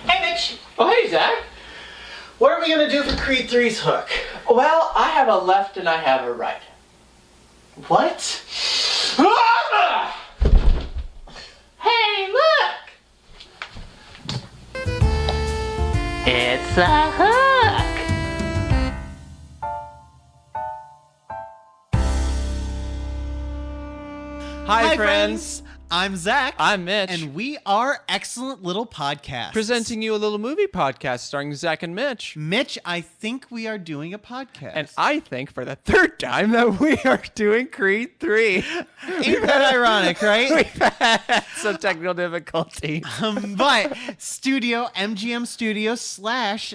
Hey, Mitch. Oh, hey, Zach. What are we going to do for Creed 3's hook? Well, I have a left and I have a right. What? Ah! Hey, look! It's a hook! Hi, friends. I'm Zach. I'm Mitch. And we are Excellent Little Podcasts. Presenting you a little movie podcast starring Zach and Mitch. Mitch, I think we are doing a podcast. And I think for the third time that we are doing Creed 3. Ain't that ironic, right? We've had some technical difficulties. But MGM Studios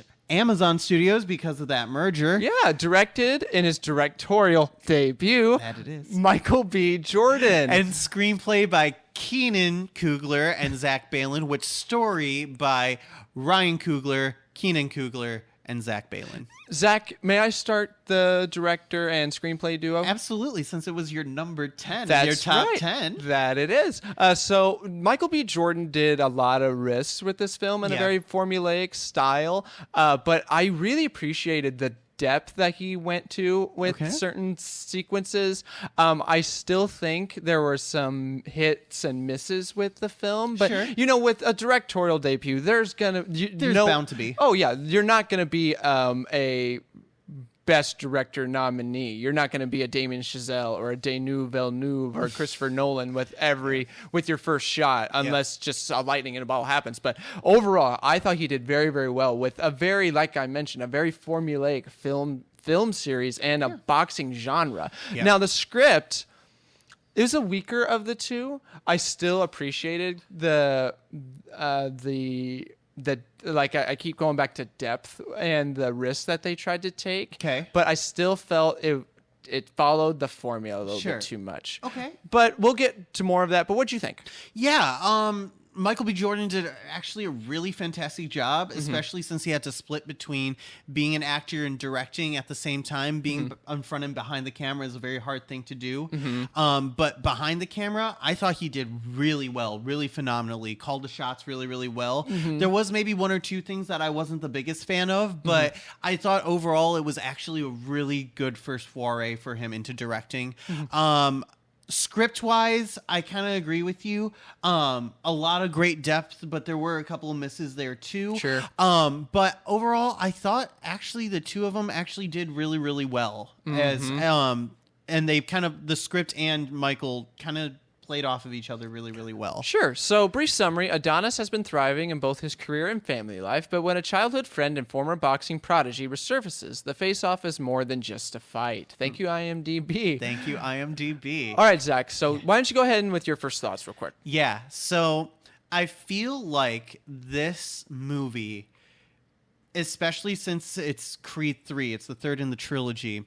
/ Amazon Studios, because of that merger. Yeah, directed in his directorial debut. That it is. Michael B. Jordan. And screenplay by Keenan Coogler and Zach Balin, with story by Ryan Coogler, Keenan Coogler, and Zach Balin. Zach, may I start the director and screenplay duo? Absolutely, since it was your number 10, That's your top right. 10. That it is. So Michael B. Jordan did a lot of risks with this film in a very formulaic style, but I really appreciated the depth that he went to with certain sequences. I still think there were some hits and misses with the film, but you know, with a directorial debut, there's bound to be. Oh yeah, you're not gonna be a Best Director nominee. You're not going to be a Damien Chazelle or a Denis Villeneuve or Christopher Nolan with your first shot, unless just a lightning in a bottle happens. But overall, I thought he did very, very well with a very, like I mentioned, a very formulaic film series and a boxing genre. Now, the script is a weaker of the two. I still appreciated I keep going back to depth and the risks that they tried to take. Okay. But I still felt it followed the formula a little bit too much. Okay. But we'll get to more of that. But what'd you think? Yeah. Michael B. Jordan did actually a really fantastic job, especially since he had to split between being an actor and directing at the same time. Being in front and behind the camera is a very hard thing to do. But behind the camera, I thought he did really well, really phenomenally. Called the shots really, really well. There was maybe one or two things that I wasn't the biggest fan of, but I thought overall it was actually a really good first foray for him into directing. Script-wise, I kind of agree with you. A lot of great depth, but there were a couple of misses there too. Sure. But overall, I thought actually the two of them actually did really, really well. And they the script and Michael kind of played off of each other really, really well. Sure. So, brief summary, Adonis has been thriving in both his career and family life, but when a childhood friend and former boxing prodigy resurfaces, the face-off is more than just a fight. Thank you, IMDb. Thank you, IMDb. All right, Zach, so why don't you go ahead and with your first thoughts real quick? Yeah, so I feel like this movie, especially since it's Creed 3, it's the third in the trilogy,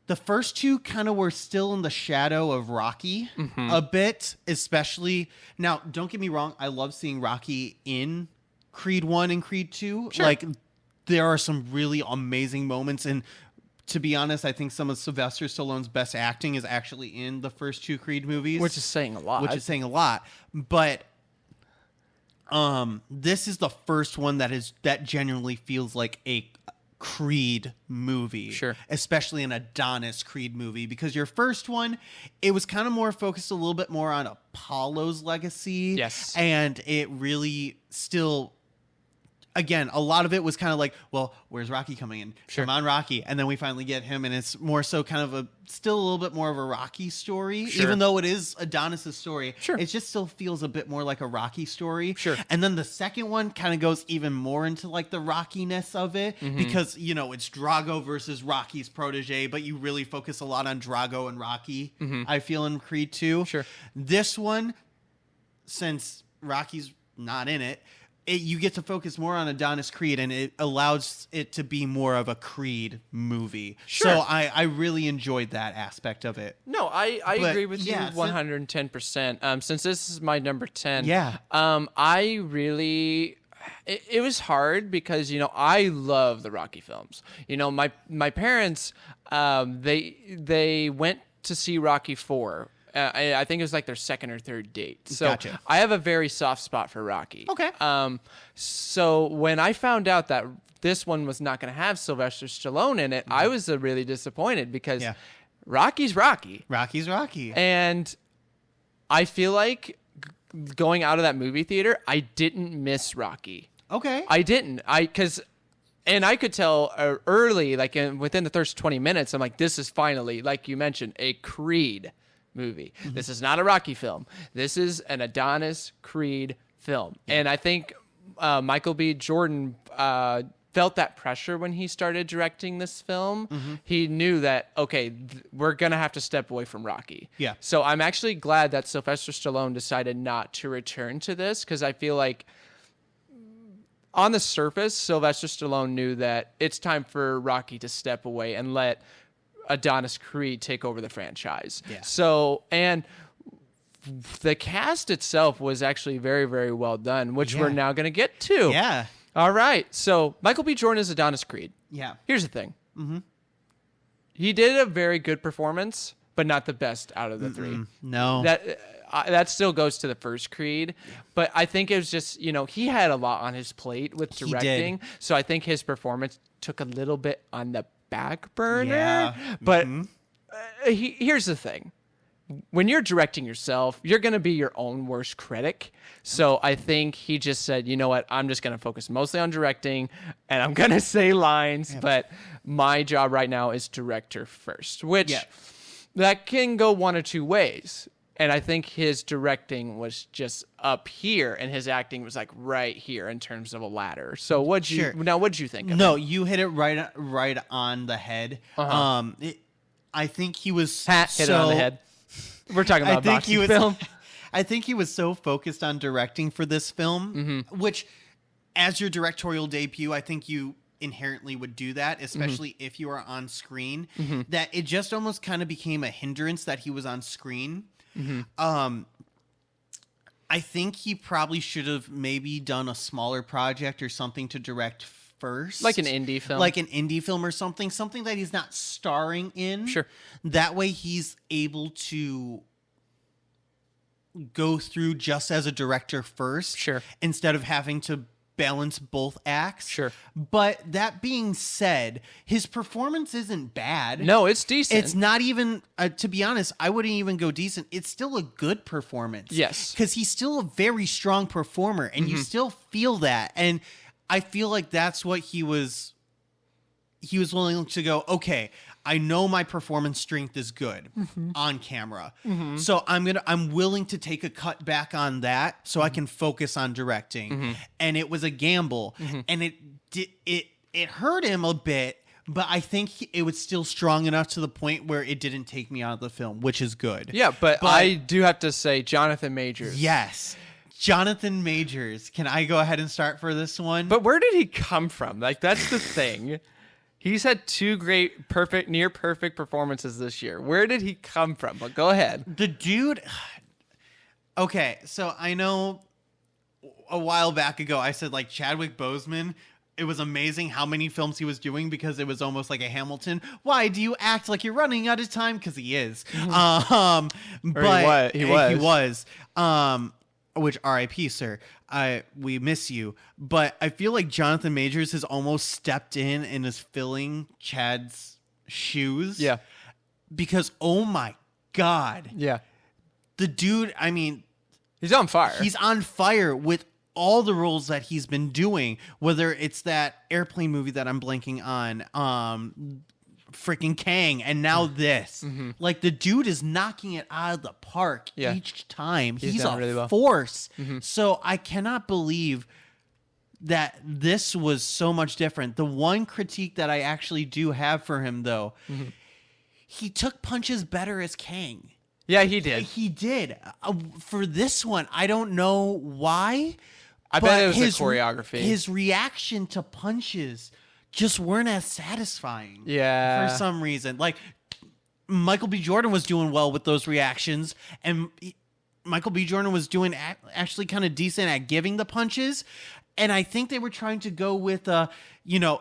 the first two kind of were still in the shadow of Rocky a bit, especially. Now, don't get me wrong. I love seeing Rocky in Creed 1 and Creed 2. Sure. Like, there are some really amazing moments. And to be honest, I think some of Sylvester Stallone's best acting is actually in the first two Creed movies. Which is saying a lot. But this is the first one that genuinely feels like a Creed movie. Sure. Especially an Adonis Creed movie, because your first one, it was kind of more focused a little bit more on Apollo's legacy. Yes. And it really still, again, a lot of it was kind of like, well, where's Rocky coming in? Sure. Come on, Rocky. And then we finally get him, and it's more so kind of still a little bit more of a Rocky story. Sure. Even though it is Adonis' story, it just still feels a bit more like a Rocky story. Sure. And then the second one kind of goes even more into like the Rockiness of it, because, you know, it's Drago versus Rocky's protege, but you really focus a lot on Drago and Rocky, I feel, in Creed 2. Sure. This one, since Rocky's not in it, you get to focus more on Adonis Creed, and it allows it to be more of a Creed movie. Sure. So I really enjoyed that aspect of it. No, I agree with you 110%. Since this is my number 10, I really... It was hard because, you know, I love the Rocky films. You know, my parents, they went to see Rocky 4 I think it was like their second or third date. So Gotcha. I have a very soft spot for Rocky. Okay. So when I found out that this one was not going to have Sylvester Stallone in it, I was really disappointed because Rocky's Rocky. Rocky's Rocky. And I feel like going out of that movie theater, I didn't miss Rocky. Okay. I didn't. And I could tell early, like within the first 20 minutes, I'm like, this is finally, like you mentioned, a Creed movie. Mm-hmm. This is not a Rocky film. This is an Adonis Creed film. Yeah. And I think Michael B. Jordan felt that pressure when he started directing this film. Mm-hmm. He knew that, okay, we're going to have to step away from Rocky. Yeah. So I'm actually glad that Sylvester Stallone decided not to return to this, because I feel like on the surface, Sylvester Stallone knew that it's time for Rocky to step away and let Adonis Creed take over the franchise. Yeah. So, and the cast itself was actually very, very well done, which we're now going to get to. Yeah. All right. So Michael B. Jordan is Adonis Creed. Yeah. Here's the thing. Mm-hmm. He did a very good performance, but not the best out of the three. No. That still goes to the first Creed, but I think it was just, he had a lot on his plate with directing, so I think his performance took a little bit on the back burner. Yeah. But here's the thing. When you're directing yourself, you're going to be your own worst critic. So I think he just said, you know what, I'm just going to focus mostly on directing, and I'm going to say lines, but my job right now is director first, which that can go one or two ways. And I think his directing was just up here, and his acting was like right here in terms of a ladder. So what'd you think of No, it? you hit it right on the head. I think he was hit it on the head. We're talking about boxing film. I think he was so focused on directing for this film, which, as your directorial debut, I think you inherently would do that, especially if you are on screen, that it just almost kind of became a hindrance that he was on screen. I think he probably should have maybe done a smaller project or something to direct first. Like an indie film. Like an indie film or something that he's not starring in. Sure. That way he's able to go through just as a director first. Sure. Instead of having to balance both acts. Sure. But that being said, his performance isn't bad. No, it's decent. It's not even, to be honest, I wouldn't even go decent. It's still a good performance. Yes. Because he's still a very strong performer, and you still feel that. And I feel like that's what he was willing to go, okay, I know my performance strength is good on camera. So I'm willing to take a cut back on that so I can focus on directing. And it was a gamble, and it hurt him a bit, but I think it was still strong enough to the point where it didn't take me out of the film, which is good. Yeah, but I do have to say Jonathan Majors. Yes. Jonathan Majors. Can I go ahead and start for this one? But where did he come from? Like, that's the thing. He's had two great, near perfect performances this year. Where did he come from? But go ahead. The dude. Okay, so I know a while back ago I said like Chadwick Boseman. It was amazing how many films he was doing because it was almost like a Hamilton. Why do you act like you're running out of time? Because he is. But he was. Which R.I.P. sir. We miss you. But I feel like Jonathan Majors has almost stepped in and is filling Chad's shoes. Yeah. Because, oh my God. Yeah. The dude, I mean, he's on fire. He's on fire with all the roles that he's been doing, whether it's that airplane movie that I'm blanking on, freaking Kang, and now this. Like, the dude is knocking it out of the park each time. He's a really force. So I cannot believe that this was so much different. The one critique that I actually do have for him, though, he took punches better as Kang. Yeah, he did. He did. For this one, I don't know why. I bet it was the choreography. His reaction to punches just weren't as satisfying. Yeah. For some reason. Like, Michael B. Jordan was doing well with those reactions, and Michael B. Jordan was doing actually kind of decent at giving the punches. And I think they were trying to go with,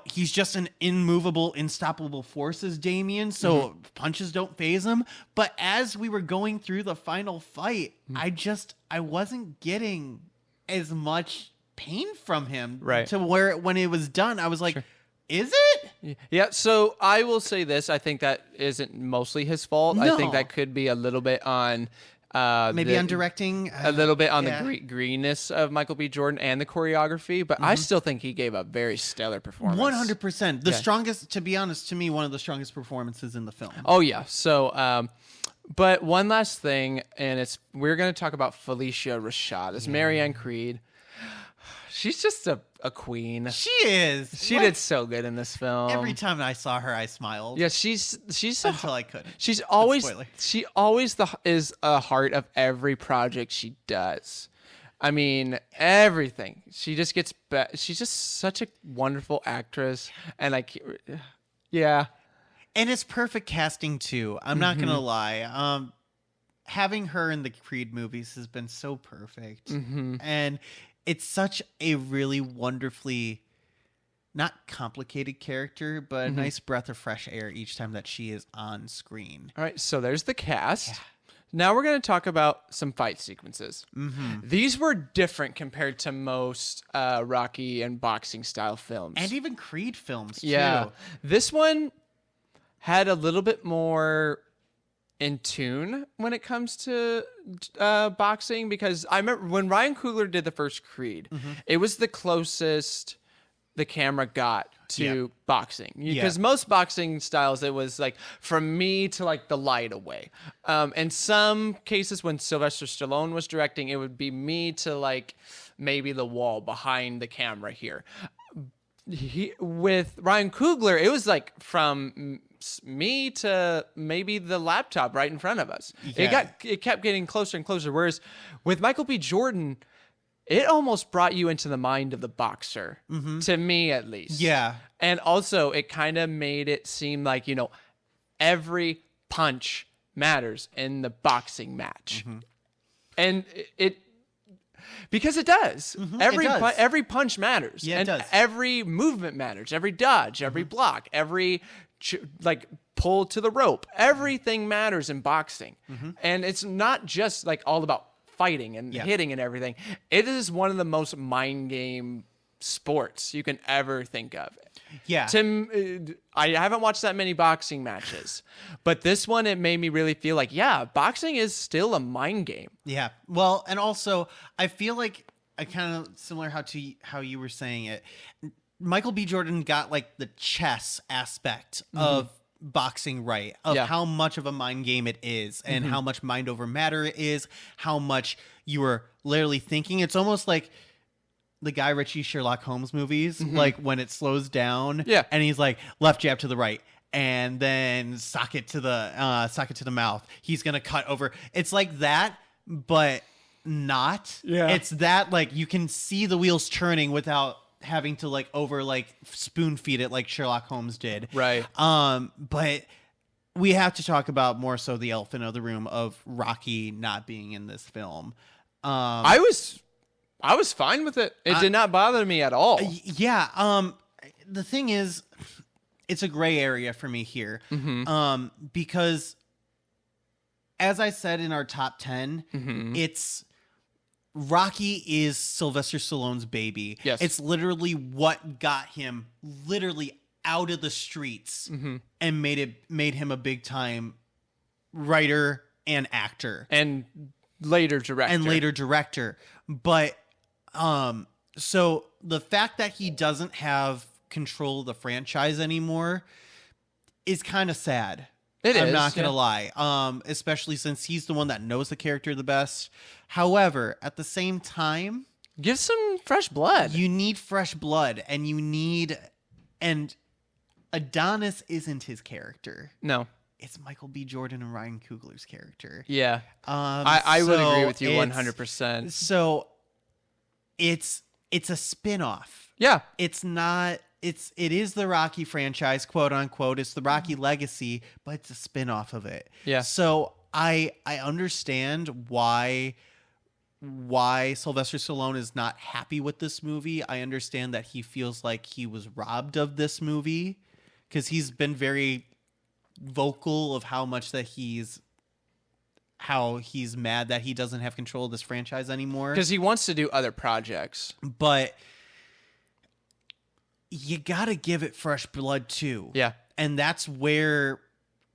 he's just an immovable, unstoppable force as Damien, so punches don't faze him. But as we were going through the final fight, I wasn't getting as much pain from him to where when it was done, I was like, is it? Yeah, so I will say this. I think that isn't mostly his fault. No. I think that could be a little bit on... maybe on directing. A little bit on the greenness of Michael B. Jordan and the choreography, but I still think he gave a very stellar performance. 100%. The strongest, to be honest, to me, one of the strongest performances in the film. Oh, yeah. So, but one last thing, and we're going to talk about Felicia Rashad as Marianne Creed. She's just a queen. She is. She did so good in this film. Every time I saw her, I smiled. Yeah, she's until I couldn't. She always is a heart of every project she does. I mean, everything. She just gets she's just such a wonderful actress, and yeah. And it's perfect casting too. I'm not gonna lie. Having her in the Creed movies has been so perfect, and it's such a really wonderfully, not complicated character, but a nice breath of fresh air each time that she is on screen. All right, so there's the cast. Yeah. Now we're going to talk about some fight sequences. These were different compared to most Rocky and boxing style films. And even Creed films, too. Yeah. This one had a little bit more in tune when it comes to boxing, because I remember when Ryan Coogler did the first Creed, it was the closest the camera got to boxing, because most boxing styles, it was like from me to like the light away. In some cases when Sylvester Stallone was directing, it would be me to like maybe the wall behind the camera here. With Ryan Coogler, it was like from me to maybe the laptop right in front of us. It kept getting closer and closer. Whereas with Michael B. Jordan, it almost brought you into the mind of the boxer, to me at least. Yeah. And also it kind of made it seem like, every punch matters in the boxing match. And because it does. Every punch matters. Yeah, it does. Every movement matters. Every dodge, every block, every pull to the rope. Everything matters in boxing. And it's not just like all about fighting and hitting and everything. It is one of the most mind game sports you can ever think of. Yeah. I haven't watched that many boxing matches, but this one, it made me really feel like, boxing is still a mind game. Yeah. Well, and also I feel like I kind of similar how you were saying it. Michael B. Jordan got like the chess aspect of boxing right, of how much of a mind game it is, and how much mind over matter it is, how much you are literally thinking. It's almost like the Guy Ritchie Sherlock Holmes movies, like when it slows down, and he's like left jab to the right, and then socket to the mouth. He's gonna cut over. It's like that, but not. Yeah, it's that like you can see the wheels turning without having to like spoon feed it like Sherlock Holmes did. Right. But we have to talk about more so the elephant of the room of Rocky not being in this film. I was fine with it. It did not bother me at all. Yeah. The thing is, it's a gray area for me here. Because as I said in our top 10, it's Rocky is Sylvester Stallone's baby. Yes. It's literally what got him literally out of the streets and made him a big time writer and actor. And later director. But so the fact that he doesn't have control of the franchise anymore is kind of sad. I'm not going to lie. Especially since he's the one that knows the character the best. However, at the same time, give some fresh blood. You need fresh blood, and Adonis isn't his character. No. It's Michael B. Jordan and Ryan Coogler's character. Yeah. I would agree with you 100%. So it's a spin-off. Yeah. It's not it is the Rocky franchise, quote unquote. It's the Rocky legacy, but it's a spin-off of it. Yeah. So I understand why why Sylvester Stallone is not happy with this movie. I understand that he feels like he was robbed of this movie because he's been very vocal of how he's mad that he doesn't have control of this franchise anymore. Because he wants to do other projects. But you got to give it fresh blood too. Yeah. And that's where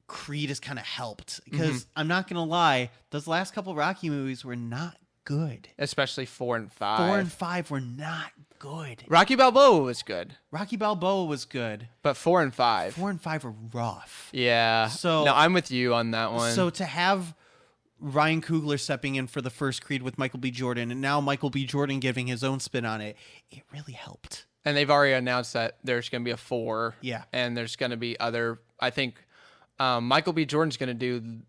Creed has kind of helped. Because I'm not going to lie, those last couple Rocky movies were not good. Especially 4 and 5. 4 and 5 were not good. Rocky Balboa was good. Rocky Balboa was good. But 4 and 5. 4 and 5 were rough. Yeah. So no, I'm with you on that one. So to have Ryan Coogler stepping in for the first Creed with Michael B. Jordan, and now Michael B. Jordan giving his own spin on it, it really helped. And they've already announced that there's going to be a 4. Yeah. And there's going to be other, I think Michael B. Jordan's going to do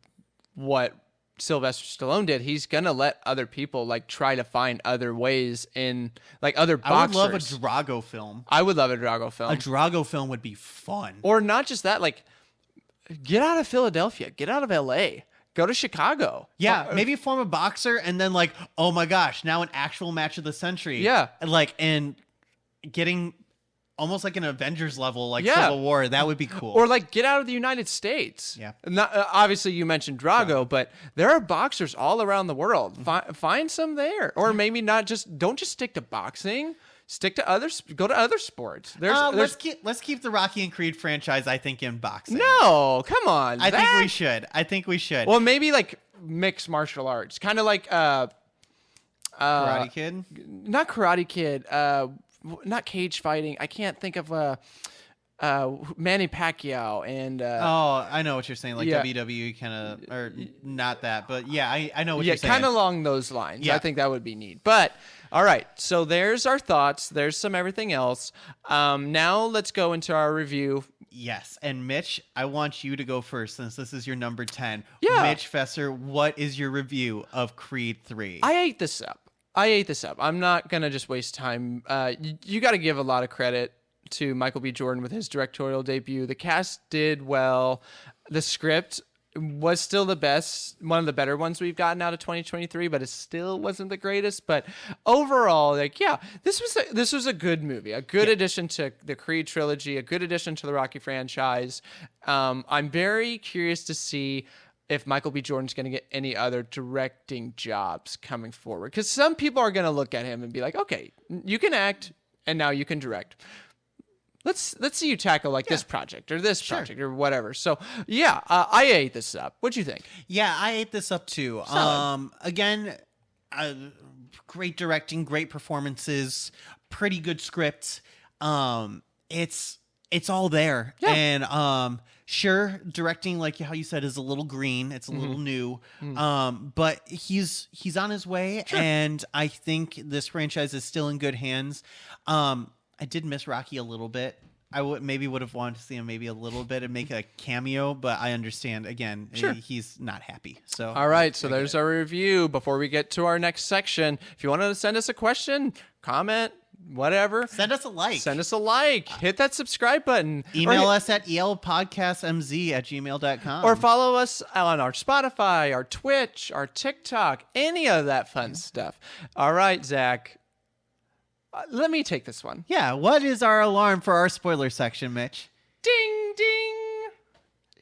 what Sylvester Stallone did. He's going to let other people like try to find other ways in like other boxers. I would love a Drago film. I would love a Drago film. A Drago film would be fun. Or not just that, like get out of Philadelphia, get out of LA. Go to Chicago. Yeah, maybe form a boxer and then like, oh my gosh, now an actual match of the century. Yeah. And getting almost like an Avengers level, like Civil War. That would be cool. Or like get out of the United States. Yeah. Not, obviously you mentioned Drago, but there are boxers all around the world. Find some there. Or maybe don't just stick to boxing. Stick to go to other sports. Let's keep the Rocky and Creed franchise, I think, in boxing. No, come on. I think we should. Well, maybe like mixed martial arts. Kind of like Karate Kid? Not Karate Kid. Not cage fighting. I can't think of Manny Pacquiao and I know what you're saying, like WWE kind of, or not that, but yeah, I know what you're saying. Yeah, kind of along those lines. Yeah. I think that would be neat. But all right, so there's our thoughts. There's some everything else. Now let's go into our review. Yes, and Mitch, I want you to go first since this is your number 10. Yeah. Mitch Fesser, what is your review of Creed 3? I ate this up. I'm not going to just waste time. You got to give a lot of credit to Michael B. Jordan with his directorial debut. The cast did well. The script was still the best, one of the better ones we've gotten out of 2023, but it still wasn't the greatest. But overall, like, yeah, this was a good movie, a good addition to the Creed trilogy, a good addition to the Rocky franchise. I'm very curious to see if Michael B. Jordan's going to get any other directing jobs coming forward. Because some people are going to look at him and be like, okay, you can act and now you can direct. Let's see you tackle like this project or this project or whatever. So yeah, I ate this up. What'd you think? Yeah, I ate this up too. Again, great directing, great performances, pretty good script. It's all there. Yeah. And sure, directing, like how you said, is a little green. It's a little new. But he's on his way, and I think this franchise is still in good hands. I did miss Rocky a little bit. I would have wanted to see him maybe a little bit and make a cameo, but I understand, again, he's not happy. So all right, so there's our review. Before we get to our next section, if you want to send us a question, comment, whatever, send us a like. Hit that subscribe button. Email us at elpodcastmz@gmail.com. Or follow us on our Spotify, our Twitch, our TikTok, any of that fun stuff. All right, Zach. Let me take this one. Yeah, what is our alarm for our spoiler section, Mitch? Ding, ding.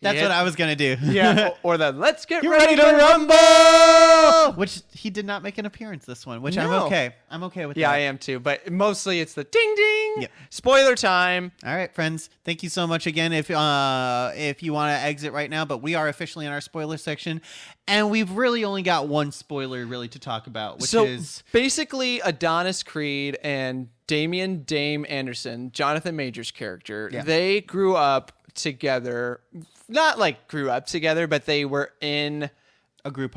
That's what I was going to do. Yeah, or the let's get ready to rumble! Which he did not make an appearance this one, which I'm okay. I'm okay with that. Yeah, I am too. But mostly it's the ding, ding. Yep. Spoiler time. All right, friends. Thank you so much again if you want to exit right now. But we are officially in our spoiler section. And we've really only got one spoiler really to talk about, which is basically Adonis Creed and Dame Anderson, Jonathan Majors' character. Yeah. They grew up together, not like grew up together, but they were in a group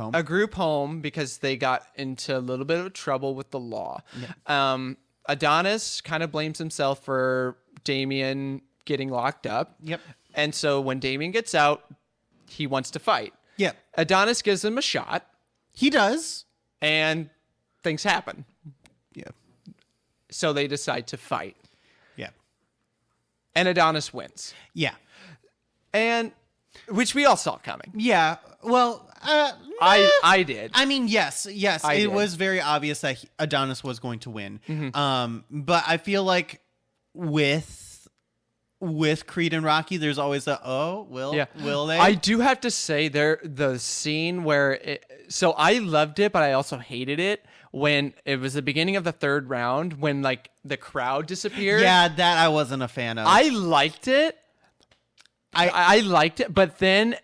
home because they got into a little bit of trouble with the law. Yeah. Adonis kind of blames himself for Damien getting locked up. Yep. And so when Damien gets out, he wants to fight. Yeah. Adonis gives him a shot. He does. And things happen. Yeah. So they decide to fight. Yeah. And Adonis wins. Yeah. And which we all saw coming. Yeah. Well, I did. I mean, yes. It was very obvious that Adonis was going to win. Mm-hmm. But I feel like with Creed and Rocky, there's always will they? I do have to say the scene where so I loved it, but I also hated it when it was the beginning of the third round when like the crowd disappeared. Yeah, that I wasn't a fan of. I liked it. I liked it, but then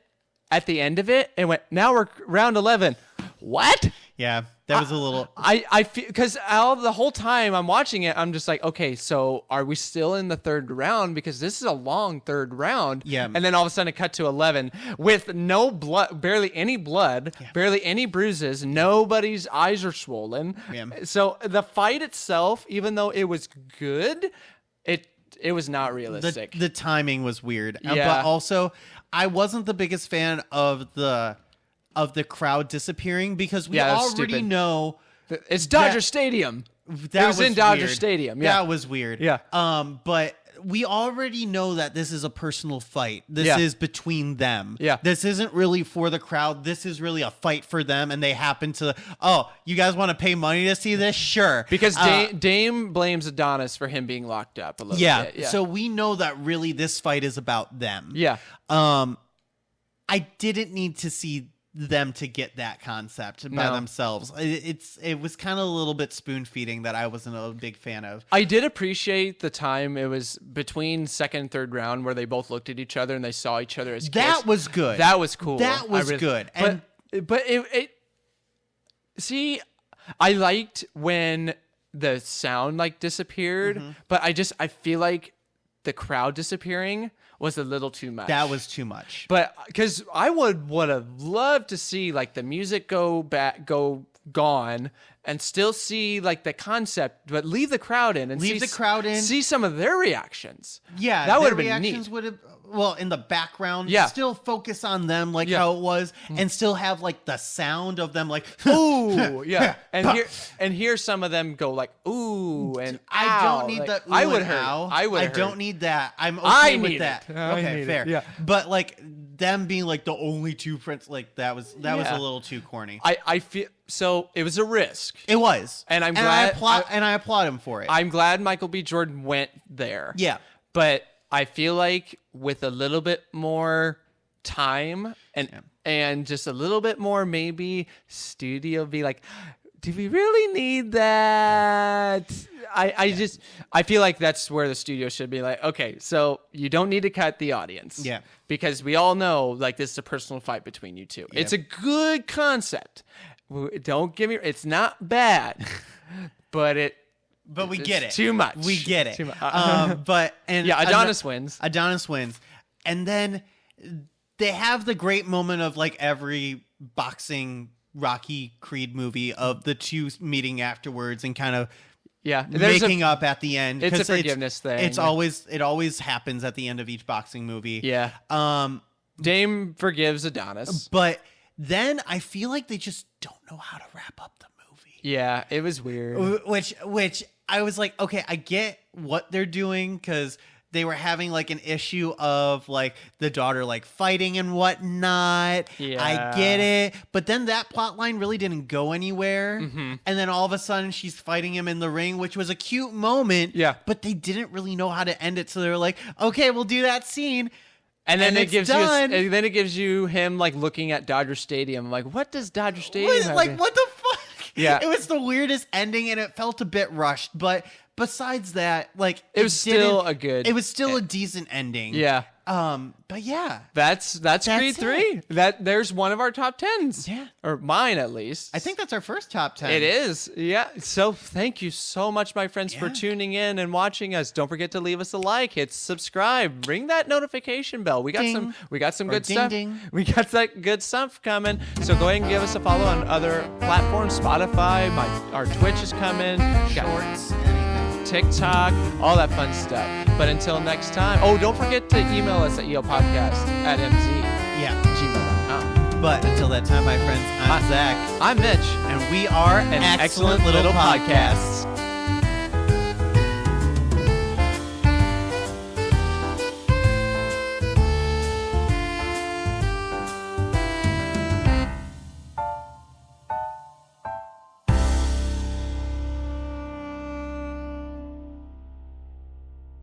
at the end of it, it went, now we're round 11. What? Yeah, that was a little... I feel... Because the whole time I'm watching it, I'm just like, okay, so are we still in the third round? Because this is a long third round. Yeah. And then all of a sudden it cut to 11 with no blood, barely any blood, barely any bruises. Nobody's eyes are swollen. Yeah. So the fight itself, even though it was good, it was not realistic. The timing was weird. Yeah. But also, I wasn't the biggest fan of the crowd disappearing because we already know it's Dodger Stadium. That was in Dodger Stadium. Yeah, that was weird. Yeah. But we already know that this is a personal fight. This is between them. Yeah. This isn't really for the crowd. This is really a fight for them, and they happen to. Oh, you guys want to pay money to see this? Sure. Because Dame blames Adonis for him being locked up a little bit. Yeah. So we know that really this fight is about them. Yeah. I didn't need to see them to get that concept by themselves. It was kind of a little bit spoon feeding that I wasn't a big fan of. I did appreciate the time it was between second and third round where they both looked at each other and they saw each other as kids. That was good. That was cool. That was good. But it see, I liked when the sound like disappeared, but I feel like the crowd disappearing was a little too much. That was too much. But because I would have loved to see like the music go gone and still see like the concept, but leave the crowd in and see some of their reactions. Yeah, that would have been neat. Well, in the background, still focus on them like how it was, and still have like the sound of them like ooh, yeah, and hear some of them go like ooh and I don't need that. I would hurt. I don't need that. I'm okay with that. Okay, fair. Yeah, but like them being like the only two prints, like that was a little too corny. I feel so. It was a risk. It was, and I'm glad. I applaud him for it. I'm glad Michael B. Jordan went there. Yeah, but I feel like with a little bit more time and just a little bit more maybe studio be like, do we really need that? I feel like that's where the studio should be like, okay, so you don't need to cut the audience. Yeah. Because we all know like this is a personal fight between you two. Yeah. It's a good concept. Don't get me, it's not bad, but we get it. Too much. We get it. Too much. Adonis wins. Adonis wins. And then they have the great moment of like every boxing Rocky Creed movie of the two meeting afterwards and kind of making up at the end. It's a forgiveness thing. It always happens at the end of each boxing movie. Yeah. Dame forgives Adonis. But then I feel like they just don't know how to wrap up the movie. Yeah, it was weird. Which I was like, okay, I get what they're doing because they were having like an issue of like the daughter like fighting and whatnot. Yeah. I get it. But then that plot line really didn't go anywhere. Mm-hmm. And then all of a sudden she's fighting him in the ring, which was a cute moment. Yeah. But they didn't really know how to end it. So they were like, okay, we'll do that scene. And then it gives you him like looking at Dodger Stadium. Like, what does Dodger Stadium have? Like, what the fuck? Yeah. It was the weirdest ending and it felt a bit rushed. But besides that, like it was still a decent ending. Yeah. But yeah. That's Creed 3. There's one of our top 10s. Yeah. Or mine at least. I think that's our first top 10. It is. Yeah. So thank you so much, my friends, for tuning in and watching us. Don't forget to leave us a like, hit subscribe, ring that notification bell. We got some good stuff. Ding. We got that good stuff coming. So go ahead and give us a follow on other platforms. Spotify, our Twitch is coming. Shorts, TikTok, all that fun stuff. But until next time, don't forget to email us at eopodcast@mz.gmail.com. But until that time, my friends, I'm Zach. I'm Mitch. And we are an excellent little podcast.